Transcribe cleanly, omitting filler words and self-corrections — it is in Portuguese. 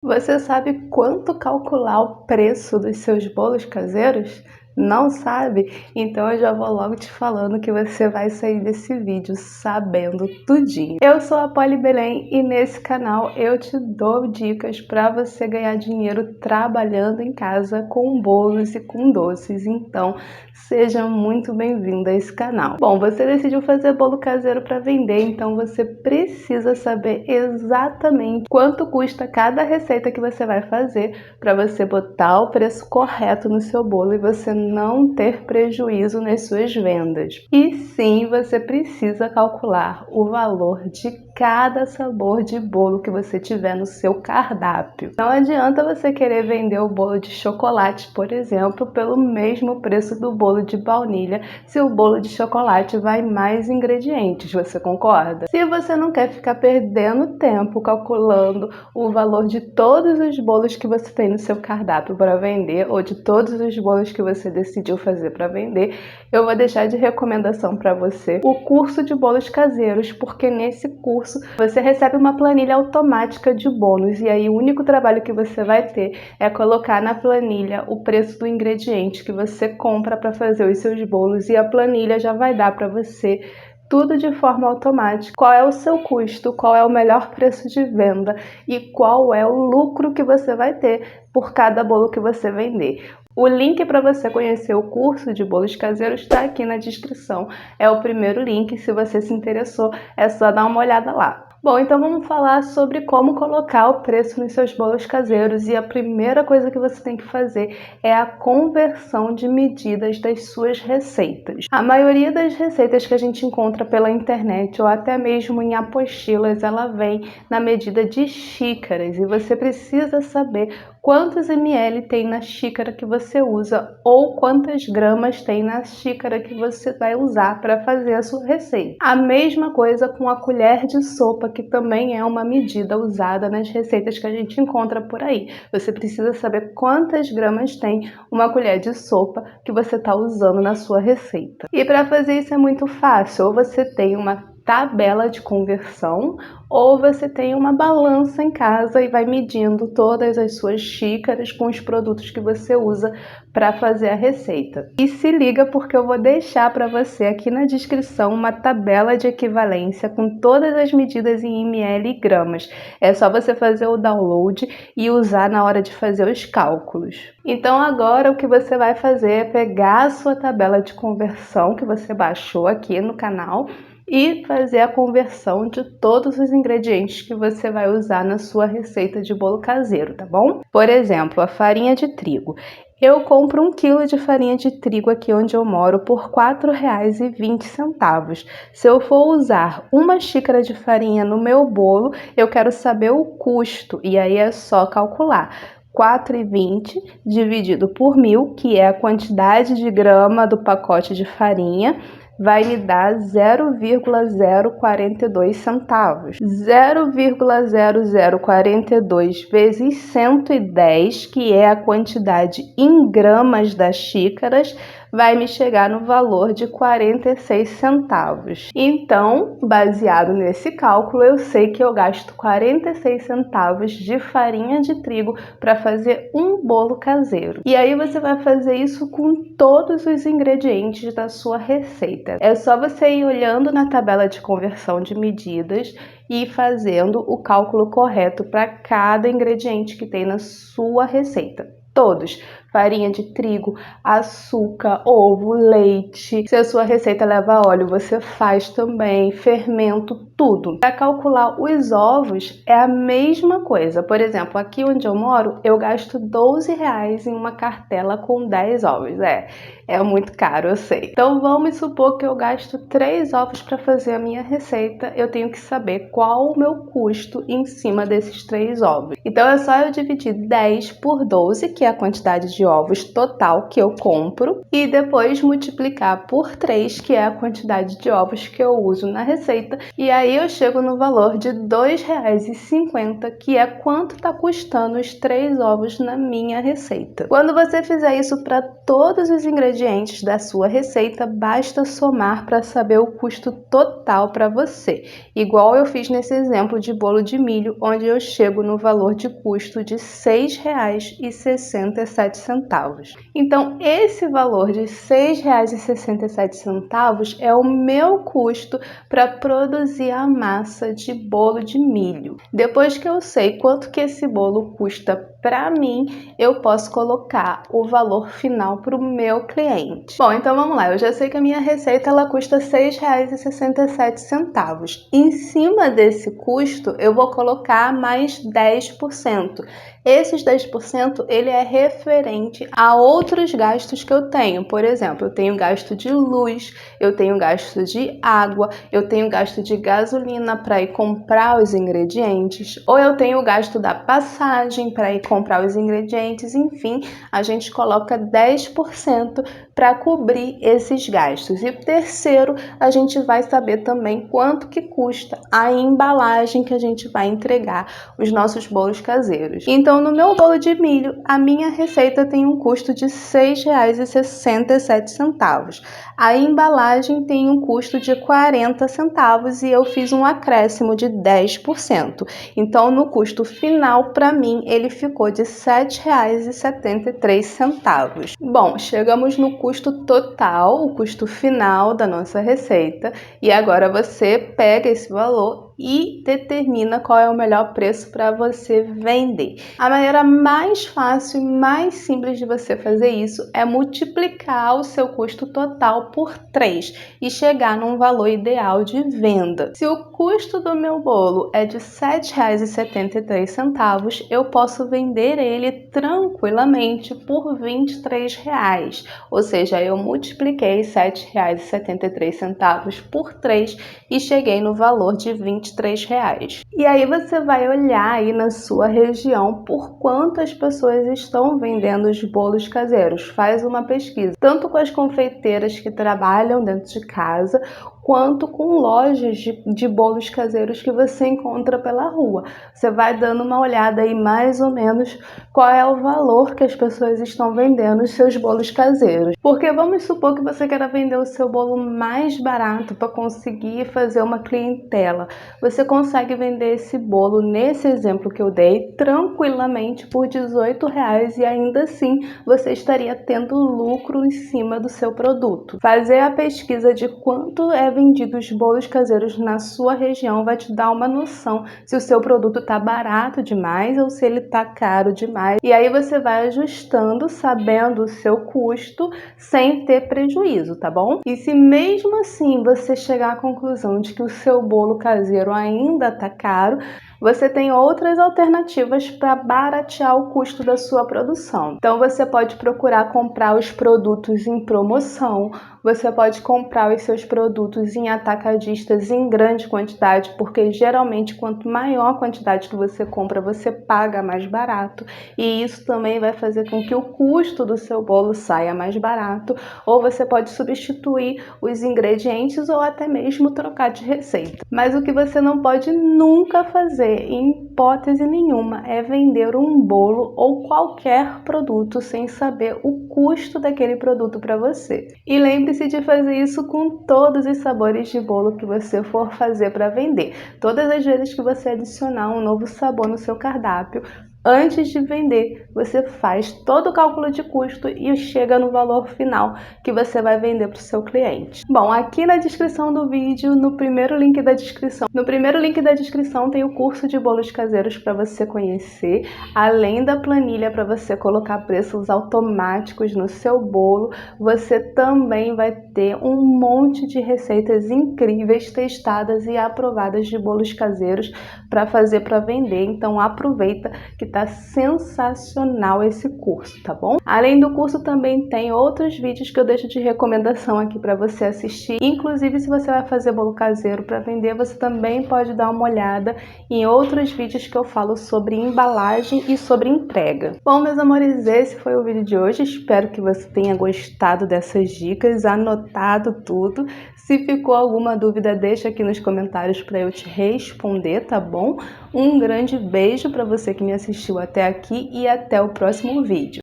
Você sabe quanto calcular o preço dos seus bolos caseiros? Não sabe? Então eu já vou logo te falando que você vai sair desse vídeo sabendo tudinho. Eu sou a Polly Belém e nesse canal eu te dou dicas para você ganhar dinheiro trabalhando em casa com bolos e com doces. Então seja muito bem-vindo a esse canal. Bom, você decidiu fazer bolo caseiro para vender, então você precisa saber exatamente quanto custa cada receita que você vai fazer para você botar o preço correto no seu bolo e você não ter prejuízo nas suas vendas. E sim, você precisa calcular o valor de cada sabor de bolo que você tiver no seu cardápio. Não adianta você querer vender o bolo de chocolate, por exemplo, pelo mesmo preço do bolo de baunilha, se o bolo de chocolate vai mais ingredientes, você concorda? Se você não quer ficar perdendo tempo calculando o valor de todos os bolos que você tem no seu cardápio para vender ou de todos os bolos que você decidiu fazer para vender, eu vou deixar de recomendação para você o curso de bolos caseiros, porque nesse curso você recebe uma planilha automática de bônus e aí o único trabalho que você vai ter é colocar na planilha o preço do ingrediente que você compra para fazer os seus bolos e a planilha já vai dar para você tudo de forma automática. Qual é o seu custo, qual é o melhor preço de venda e qual é o lucro que você vai ter por cada bolo que você vender. O link para você conhecer o curso de bolos caseiros está aqui na descrição. É o primeiro link, se você se interessou, é só dar uma olhada lá. Bom, então vamos falar sobre como colocar o preço nos seus bolos caseiros e a primeira coisa que você tem que fazer é a conversão de medidas das suas receitas. A maioria das receitas que a gente encontra pela internet ou até mesmo em apostilas, ela vem na medida de xícaras e você precisa saber quantos ml tem na xícara que você usa ou quantas gramas tem na xícara que você vai usar para fazer a sua receita. A mesma coisa com a colher de sopa, que também é uma medida usada nas receitas que a gente encontra por aí. Você precisa saber quantas gramas tem uma colher de sopa que você está usando na sua receita. E para fazer isso é muito fácil, ou você tem uma tabela de conversão, ou você tem uma balança em casa e vai medindo todas as suas xícaras com os produtos que você usa para fazer a receita. E se liga porque eu vou deixar para você aqui na descrição uma tabela de equivalência com todas as medidas em ml e gramas. É só você fazer o download e usar na hora de fazer os cálculos. Então agora o que você vai fazer é pegar a sua tabela de conversão que você baixou aqui no canal e fazer a conversão de todos os ingredientes que você vai usar na sua receita de bolo caseiro, tá bom? Por exemplo, a farinha de trigo. Eu compro 1 kg de farinha de trigo aqui onde eu moro por R$ 4,20. Se eu for usar uma xícara de farinha no meu bolo, eu quero saber o custo e aí é só calcular. 4,20 dividido por 1.000, que é a quantidade de grama do pacote de farinha, vai me dar 0,042 centavos. 0,0042 vezes 110, que é a quantidade em gramas das xícaras, vai me chegar no valor de 46 centavos. Então, baseado nesse cálculo, eu sei que eu gasto 46 centavos de farinha de trigo para fazer um bolo caseiro. E aí você vai fazer isso com todos os ingredientes da sua receita. É só você ir olhando na tabela de conversão de medidas e fazendo o cálculo correto para cada ingrediente que tem na sua receita. Todos. Farinha de trigo, açúcar, ovo, leite. Se a sua receita leva óleo, você faz também, fermento, tudo. Para calcular os ovos é a mesma coisa. Por exemplo, aqui onde eu moro, eu gasto R$ 12 em uma cartela com 10 ovos. É muito caro, eu sei. Então vamos supor que eu gasto 3 ovos para fazer a minha receita. Eu tenho que saber qual o meu custo em cima desses 3 ovos. Então é só eu dividir 10 por 12, que é a quantidade de ovos total que eu compro, e depois multiplicar por 3, que é a quantidade de ovos que eu uso na receita, e aí eu chego no valor de R$ 2,50, que é quanto está custando os 3 ovos na minha receita. Quando você fizer isso para todos os ingredientes ingredientes da sua receita, basta somar para saber o custo total para você. Igual eu fiz nesse exemplo de bolo de milho, onde eu chego no valor de custo de R$ 6,67. Então, esse valor de R$ 6,67 é o meu custo para produzir a massa de bolo de milho. Depois que eu sei quanto que esse bolo custa para mim, eu posso colocar o valor final para o meu cliente. Bom, então vamos lá. Eu já sei que a minha receita ela custa R$ 6,67. Em cima desse custo, eu vou colocar mais 10%. Esses 10% ele é referente a outros gastos que eu tenho. Por exemplo, eu tenho gasto de luz, eu tenho gasto de água, eu tenho gasto de gasolina para ir comprar os ingredientes, ou eu tenho o gasto da passagem para ir comprar os ingredientes, enfim, a gente coloca 10% para cobrir esses gastos. E o terceiro, a gente vai saber também quanto que custa a embalagem que a gente vai entregar os nossos bolos caseiros. Então, no meu bolo de milho, a minha receita tem um custo de R$ 6,67. A embalagem tem um custo de 40 centavos e eu fiz um acréscimo de 10%. Então, no custo final, para mim, ele ficou de R$ 7,73. Bom, chegamos no custo total, o custo final da nossa receita, e agora você pega esse valor e determina qual é o melhor preço para você vender. A maneira mais fácil e mais simples de você fazer isso é multiplicar o seu custo total por 3 e chegar num valor ideal de venda. Se o custo do meu bolo é de R$ 7,73, eu posso vender ele tranquilamente por R$ 23. Ou seja, eu multipliquei R$ 7,73 por 3 e cheguei no valor de R$ 23. E aí você vai olhar aí na sua região por quantas pessoas estão vendendo os bolos caseiros. Faz uma pesquisa, tanto com as confeiteiras que trabalham dentro de casa, quanto com lojas de bolos caseiros que você encontra pela rua. Você vai dando uma olhada aí mais ou menos qual é o valor que as pessoas estão vendendo os seus bolos caseiros. Porque vamos supor que você queira vender o seu bolo mais barato para conseguir fazer uma clientela. Você consegue vender esse bolo, nesse exemplo que eu dei, tranquilamente por R$ 18 e ainda assim você estaria tendo lucro em cima do seu produto. Fazer a pesquisa de quanto é vendido os bolos caseiros na sua região vai te dar uma noção se o seu produto está barato demais ou se ele está caro demais. E aí você vai ajustando, sabendo o seu custo, sem ter prejuízo, tá bom? E se mesmo assim você chegar à conclusão de que o seu bolo caseiro ainda está caro, você tem outras alternativas para baratear o custo da sua produção. Então você pode procurar comprar os produtos em promoção, você pode comprar os seus produtos em atacadistas em grande quantidade, porque geralmente quanto maior a quantidade que você compra, você paga mais barato, e isso também vai fazer com que o custo do seu bolo saia mais barato. Ou você pode substituir os ingredientes ou até mesmo trocar de receita. Mas o que você não pode nunca fazer, em hipótese nenhuma, é vender um bolo ou qualquer produto sem saber o custo daquele produto para você. E lembre-se de fazer isso com todos os sabores de bolo que você for fazer para vender. Todas as vezes que você adicionar um novo sabor no seu cardápio, antes de vender, você faz todo o cálculo de custo e chega no valor final que você vai vender para o seu cliente. Bom, aqui na descrição do vídeo, no primeiro link da descrição tem o curso de bolos caseiros para você conhecer, além da planilha para você colocar preços automáticos no seu bolo. Você também vai ter um monte de receitas incríveis, testadas e aprovadas de bolos caseiros para fazer para vender. Então aproveita que tá sensacional esse curso, tá bom? Além do curso, também tem outros vídeos que eu deixo de recomendação aqui para você assistir. Inclusive, se você vai fazer bolo caseiro para vender, você também pode dar uma olhada em outros vídeos que eu falo sobre embalagem e sobre entrega. Bom, meus amores, esse foi o vídeo de hoje. Espero que você tenha gostado dessas dicas, anotado tudo. Se ficou alguma dúvida, deixa aqui nos comentários para eu te responder, tá bom? Um grande beijo para você que me assistiu até aqui e até o próximo vídeo.